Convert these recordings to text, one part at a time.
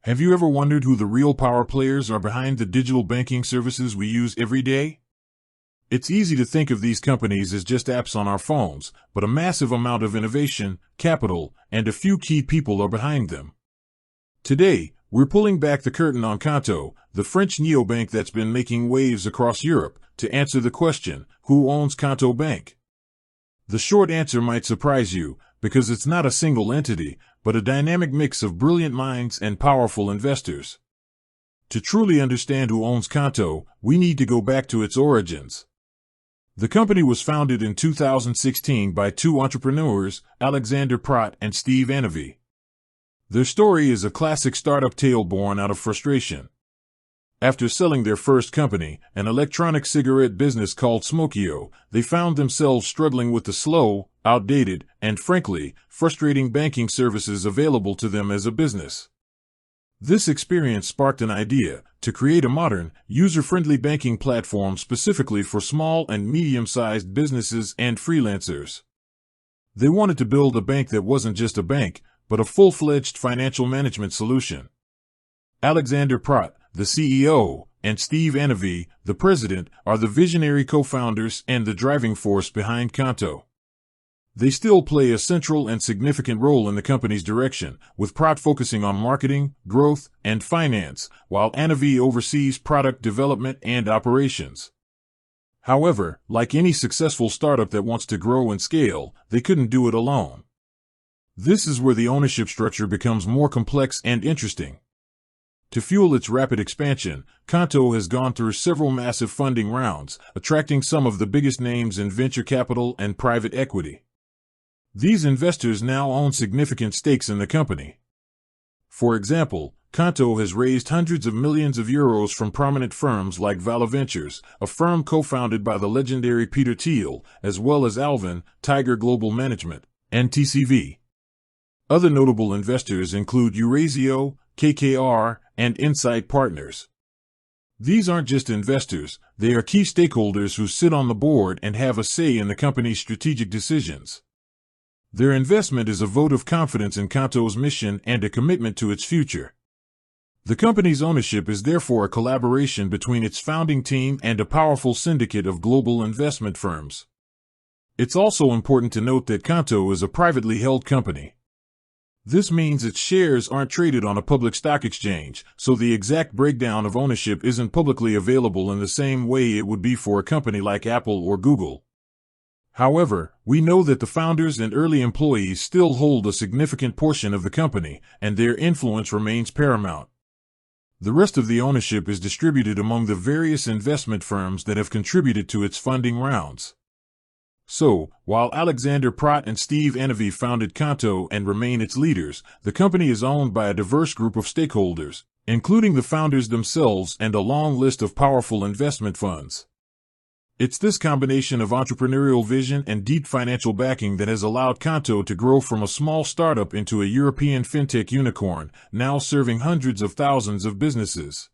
Have you ever wondered who the real power players are behind the digital banking services we use every day? It's easy to think of these companies as just apps on our phones, but a massive amount of innovation, capital, and a few key people are behind them. Today, we're pulling back the curtain on Qonto, the French neobank that's been making waves across Europe, to answer the question, who owns Qonto Bank? The short answer might surprise you, because it's not a single entity, but a dynamic mix of brilliant minds and powerful investors. To truly understand who owns Qonto, we need to go back to its origins. The company was founded in 2016 by two entrepreneurs, Alexander Prat and Steve Anavy. Their story is a classic startup tale born out of frustration. After selling their first company, an electronic cigarette business called Smokio, they found themselves struggling with the slow, outdated, and frankly, frustrating banking services available to them as a business. This experience sparked an idea to create a modern, user-friendly banking platform specifically for small and medium-sized businesses and freelancers. They wanted to build a bank that wasn't just a bank, but a full-fledged financial management solution. Alexander Prat, the CEO, and Steve Anavy, the president, are the visionary co-founders and the driving force behind Qonto. They still play a central and significant role in the company's direction, with Prat focusing on marketing, growth, and finance, while Anavy oversees product development and operations. However, like any successful startup that wants to grow and scale, they couldn't do it alone. This is where the ownership structure becomes more complex and interesting. To fuel its rapid expansion, Qonto has gone through several massive funding rounds, attracting some of the biggest names in venture capital and private equity. These investors now own significant stakes in the company. For example, Qonto has raised hundreds of millions of euros from prominent firms like Vala Ventures, a firm co-founded by the legendary Peter Thiel, as well as Alvin, Tiger Global Management, and TCV. Other notable investors include Eurazeo, KKR, and Insight Partners. These aren't just investors, they are key stakeholders who sit on the board and have a say in the company's strategic decisions. Their investment is a vote of confidence in Qonto's mission and a commitment to its future. The company's ownership is therefore a collaboration between its founding team and a powerful syndicate of global investment firms. It's also important to note that Qonto is a privately held company. This means its shares aren't traded on a public stock exchange, so the exact breakdown of ownership isn't publicly available in the same way it would be for a company like Apple or Google. However, we know that the founders and early employees still hold a significant portion of the company, and their influence remains paramount. The rest of the ownership is distributed among the various investment firms that have contributed to its funding rounds. So, while Alexander Prat and Steve Anavy founded Qonto and remain its leaders, the company is owned by a diverse group of stakeholders, including the founders themselves and a long list of powerful investment funds. It's this combination of entrepreneurial vision and deep financial backing that has allowed Qonto to grow from a small startup into a European fintech unicorn, now serving hundreds of thousands of businesses.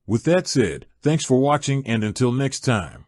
With that said, thanks for watching and until next time.